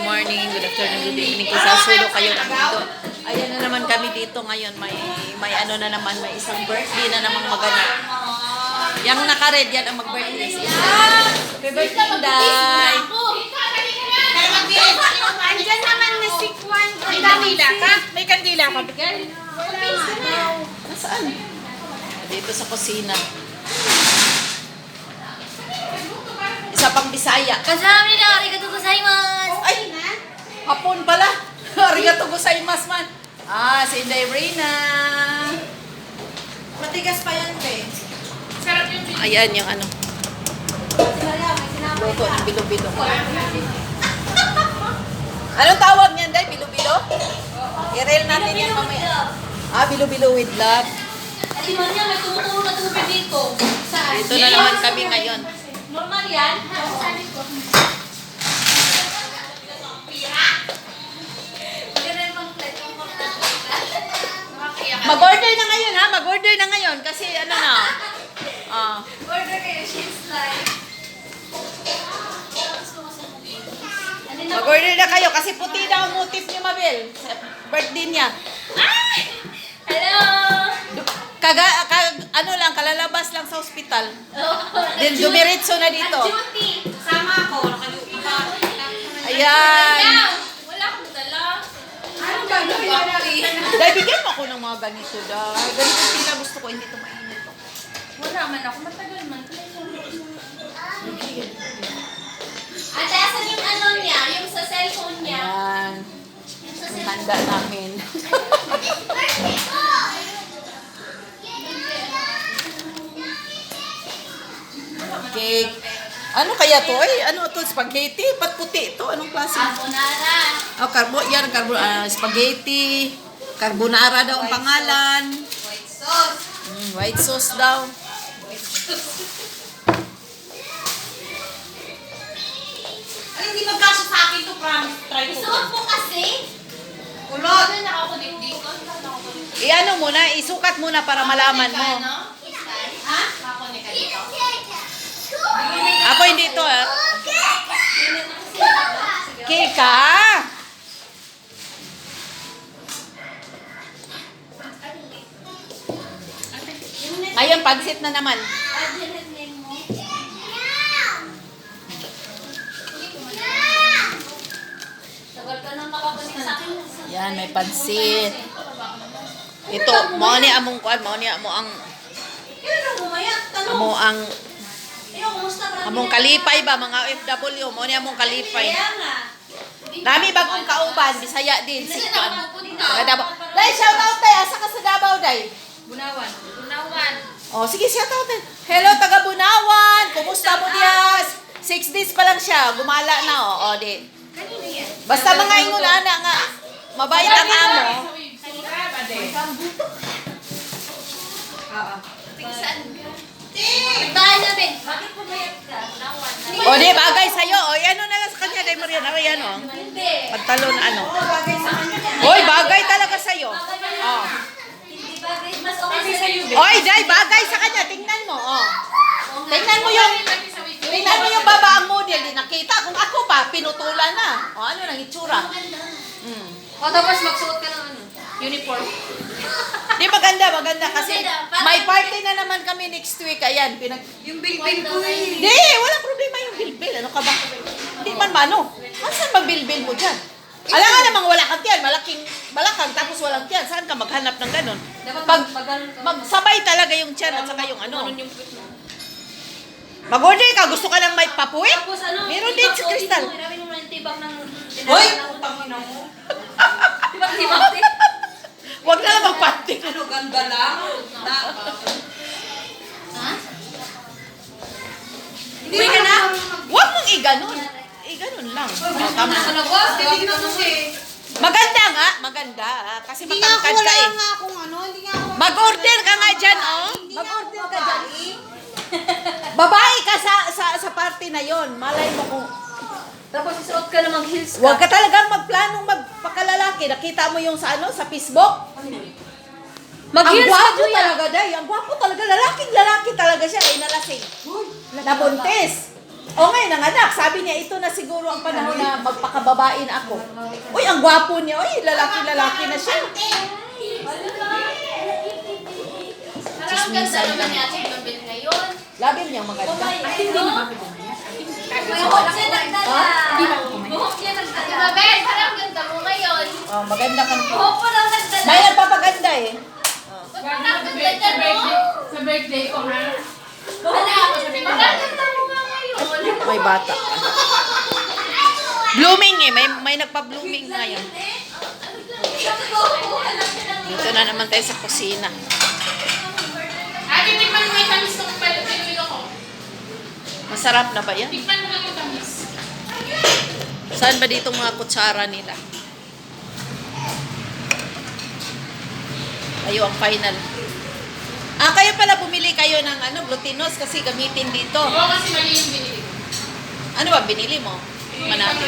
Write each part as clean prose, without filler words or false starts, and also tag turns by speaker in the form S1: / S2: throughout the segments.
S1: morning, good afternoon, good evening. Kung sa sulo kayo ng mundo. Ayan na naman kami dito ngayon. May ano na naman, may isang birthday na namang maganap. Yang naka-red yan ang mag-birthday. Happy birthday, Day!
S2: Andyan naman na si Kwan. May kandila ka? May kandila ka?
S1: Nasaan? Dito sa kusina. Isa pang Bisaya.
S3: Kamsahamnida, arigatou gozaimasu.
S1: Ay! Hapon pala. Arigatou gozaimasu man. Si Inday Reyna.
S2: Matigas pa yan, be. Sarap yung bilo.
S1: Ayan yung ano. Luto ng bilo-bilo. Anong tawag niyan, Day? Bilo-bilo? I-reel natin yan mamaya. Bilo-bilo with love.
S3: Ati man yan, may tumutulo na tubig dito. Saan?
S1: Dito na naman kami ngayon.
S3: Normal yan?
S1: Mag-order na ngayon, ha? Mag-order na ngayon. Kasi ano na.
S3: Order kayo, she's like...
S1: Mag-order na kayo. Kasi puti daw ang motif niyo, Mabel. Sa birthday niya.
S3: Hello!
S1: Ano lang, kalalabas lang sa ospital. Then dumiretso na dito.
S3: Duty!
S2: Sama ako.
S1: Ayan.
S3: Wala akong dala.
S2: Anong gagawin natin?
S1: Dahil bigyan mo ako ng mga ganito. Dahil ganito sila gusto ko, hindi ito mainit.
S3: Wala man ako, matagal man. Ate, asan yung ano niya? Yung sa cellphone niya?
S1: Ayan.
S3: Yung sa
S1: Ang
S3: cellphone.
S1: handa namin. Cake. Ano kaya to? Ay, ano to? Spaghetti? Ba't puti ito? Anong klase?
S3: Carbonara.
S1: Yan, spaghetti. Carbonara daw ang pangalan.
S2: White sauce.
S1: White sauce daw.
S2: Ay, hindi magkasya sa akin to, promise. Try ko.
S3: Isuot mo kasi.
S2: Kulot.
S3: Ano nakakunik dito?
S1: Iano muna, isukat muna para malaman mo.
S3: Ha? Nakakunik ka dito?
S1: Ako hindi ito, ah. Cake, ah. Ngayon, pansit na naman.
S3: Tagal ka nang nakakunik sa akin.
S1: Yan, may pansit. Ito, mo ni among kuan, mo ni amo ang
S2: Kailan mo maya? Tanong.
S1: amo ang
S2: Kumusta ba?
S1: among kalipay ba mga OFW, mo ni among kalipay.
S2: Kaya nga.
S1: Dami bagong kauban, Bisaya din si
S3: Kasi
S1: kuan.
S3: nakapupunta.
S1: Taga Davao. Dai, shout out tay, asa ka sa Davao, Dai?
S2: Bunawan.
S3: Unawan.
S1: Oh, sige, shout out tay. Hello, taga Bunawan. Kumusta mo dias? 6 days pa lang siya, gumala na oh, di.
S3: Kanino yan?
S1: Basta mga ingon ana nga mabait ang amo.
S3: Tingsan ka. Bahay namin. Bakit pumayat ka? Unawan.
S1: O di bagay sa iyo. O ano na lang sa kanya kay Marian. Ano yan oh.
S3: Hindi.
S1: Pantalon ano.
S2: Bagay sa kanya.
S1: Oy, bagay talaga sa iyo. Oh.
S3: Hindi bagay. Mas okay sa'yo.
S1: Oy, Jai, bagay sa kanya. Tingnan mo. Oh. Tingnan mo yung babaang model. Di nakita. Kung ako pa, pinutulan na. O ano nang itsura.
S3: O tapos magsuot ka ng ano? Uniform.
S1: Di maganda kasi may party na naman kami next week. Ayan,
S2: Yung bilbil ko eh.
S1: Di, walang problema yung bilbil. Ano ka ba? Hindi man mano. Saan magbilbil mo dyan? Alam nga namang wala kang tiyan. Malaking balakang tapos walang tiyan. Saan ka maghanap ng ganun? Magsabay talaga yung tiyan at saka yung ano. Mag-order ka. Gusto ka lang may papuwit?
S3: Tapos ano?
S1: Meron din si Crystal.
S3: Hirapin mo na yung tibak ng...
S2: Hoy! Utang ina mo.
S3: Tibak.
S1: Huwag na lang magpanty.
S2: Ano, ganda lang.
S3: Ha?
S2: Hindi ka na.
S1: Huwag mong iganon. Iganon lang. Oh, tama.
S2: Labas, titignan mo siya.
S1: Maganda nga. Maganda. Kasi
S2: Hindi nga ako,
S1: matangkad ka
S2: wala
S1: eh.
S2: nga akong ano. Hindi nga ako.
S1: Mag-order ka nga dyan, oh. Mag-order ka dyan. Babae ka sa party na yon. Malay mo kung...
S3: Tapos isuot ka na mag-heels ka.
S1: Huwag ka talagang magplanong magpakalalaki. Nakita mo yung sa Facebook? Ang
S3: Mag-heels ka,
S1: gwapo
S3: Juya.
S1: talaga, Day. Ang gwapo talaga. Lalaki talaga siya. Ay, nalasing. Nabuntis. O ngayon, ang anak, sabi niya, ito na siguro ang panahon na magpakababae na ako. Uy, ang gwapo niya. Uy, lalaki-lalaki na siya. Chismisan lang. Labi niyang maganda.
S3: Buhok siya nagdala. Buhok siya nagdala. Mabel, parang ganda mo ngayon.
S1: Oh, maganda kang
S3: Buhok mo lang nagdala.
S1: May nagpapaganda eh.
S3: Parang ganda mo.
S2: Sa birthday ko, ha?
S3: Parang ganda mo nga ngayon.
S1: May bata ka. Blooming eh. May nagpa-blooming ngayon. Dito na naman tayo sa kusina.
S2: Ate, tikman mo yung tamis ng pilo ko.
S1: Masarap na ba yan?
S2: Tikman mo lang yung tamis.
S1: Saan ba dito mga kutsara nila? Ayo ang final. Kayo pala bumili kayo ng glutinous kasi gamitin dito.
S2: Oo, kasi mali yung binili ko.
S1: Ano ba binili mo? Manati.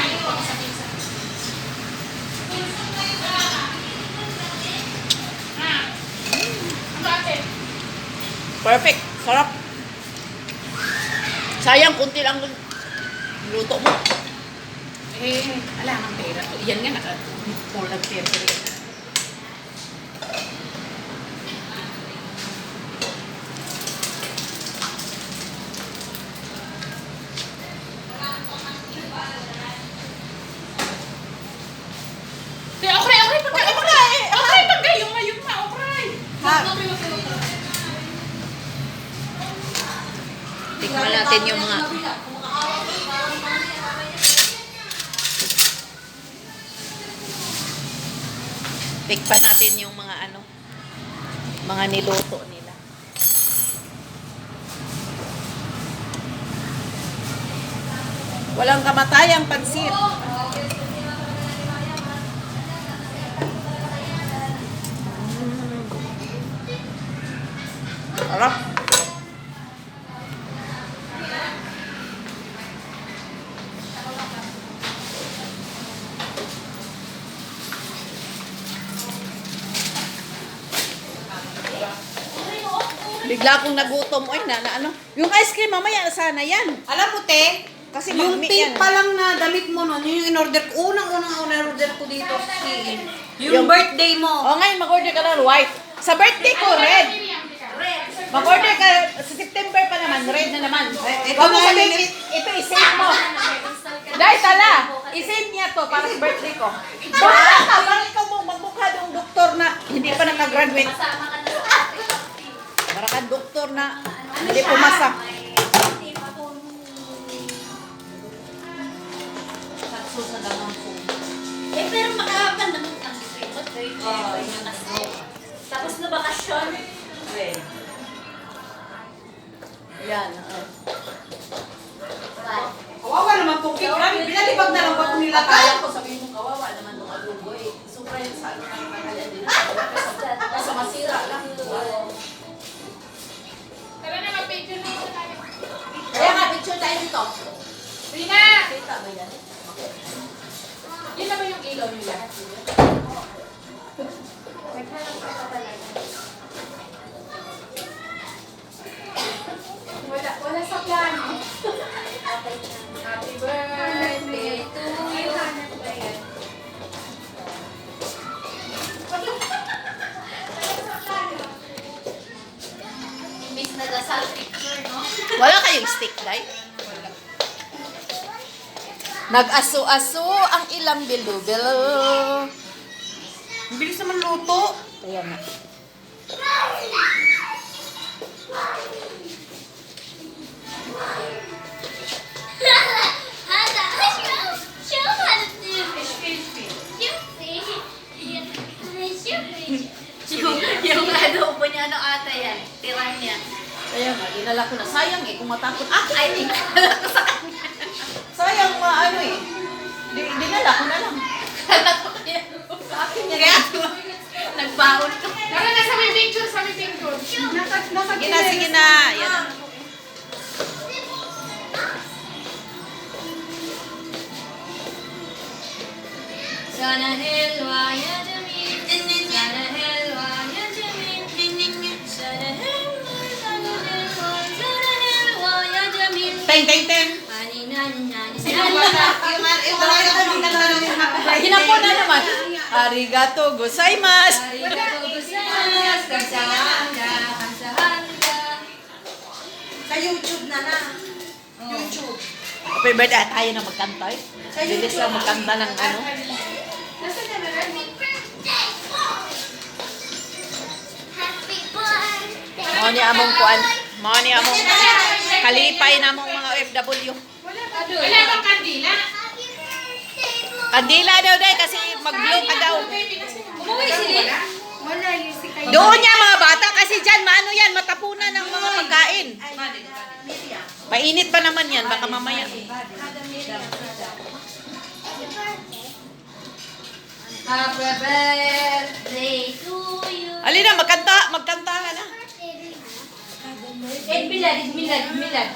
S2: Ang ate.
S1: Perfect. Sarap. Sayang, kunti lang luto mo.
S2: Alam ang pera to. Yan nga, naka-pulag pera rin. Okray, pagka yung ngayon na, okray.
S1: Ha? Tikman natin yung mga... Tikpan natin yung mga mga niluto nila. Walang kamatayang pansit. Sarap. Bigla akong nagutom. Oy, yung ice cream mamaya sana yan.
S4: Alam mo, te,
S1: Kasi
S4: yung
S1: magmi
S4: pink
S1: yan.
S4: pa lang na damit mo nun, yun yung in-order ko. Unang-unang order ko dito sa Shein. Yung
S1: Yung-
S4: birthday mo.
S1: O ngayon, mag-order ka ng white. Sa birthday ko, red. Mag-order ka, sa September pa naman, red na naman.
S4: ito
S1: Huwag mo
S4: na
S1: sabihin,
S4: yun.
S1: ito i-save mo. Dahil tala, i-save niya to para sa birthday ko. Bahala ka, bakit ikaw mo magmukha ng doktor na hindi pa nakagraduate. Para kang doktor na hindi pumasa.
S3: Eh, pero makakapan naman ang tapos na bakasyon.
S1: Yan.
S4: Kawawa naman po, cake. Binalibag na lang ba kung nila
S1: Kaya ko sabihin mo kawawa naman ng alugo eh. Super yun sa ano ng kanya din. Kasi masira lang.
S2: Tara na, mag-picture na ito tayo.
S1: Kaya nga, picture tayo dito.
S2: Rina!
S1: Kita ba yan?
S2: Yun na ba yung ilaw nila? Wala sa plano. Happy birthday to you.
S3: Miss nagasal picture, no?
S1: Wala kayong stick, Day? Nag-aso-aso ang ilang bilubel.
S4: Ang bilis naman luto.
S1: Kaya nga.
S3: Hada, show how to do yung adobo niya, ano ata yan? Tirang niya.
S1: Kaya nga, dinala ko na. Sayang eh, kung matakot.
S3: Ay, dinala ko sa kanya.
S1: Sayang eh. Dinala ko na lang.
S3: Kala ko yan.
S1: Sa akin yan.
S3: Kaya nagbaon ka.
S2: Tara na, sa may picture, sa may picture.
S1: Sige na. Yan.
S3: Sana helwa ya jamil. Sana helwa ya jamil. Sana helwa ya jamil.
S1: Teng, teng, teng.
S3: Ani
S4: Yung mga ito,
S1: Hinapon na naman. Arigato gozaimasu.
S4: Sa YouTube na na. YouTube.
S1: Happy birthday. Tayo na magkanta eh. Bilis lang magkanta ng ano. Mao ni among kuan. Mao ni among kalipay na among mga OFW.
S2: Wala bang kandila?
S1: Kandila daw day kasi mag-blow ka daw.
S3: Umuwi sila. Wala yung si kayo.
S1: Doon niya mga bata kasi dyan, maano yan, matapunan ng mga pagkain. Mainit pa naman yan, baka mamaya.
S3: Happy birthday to you.
S1: Alina, magkantahan na.
S3: Milad.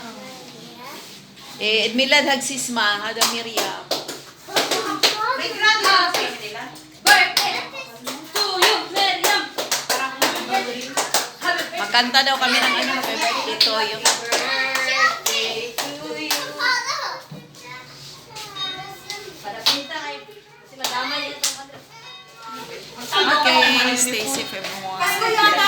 S1: Milad hagsisma, hada Miriam.
S4: May graduate nila.
S3: Birthday to you, Miriam.
S1: Magkanta daw kami ng ano, happy birthday to you.
S3: Para pinta kayo. Kasi madama niya itong ano.
S1: Okay, stay safe everyone.
S4: Pasko yata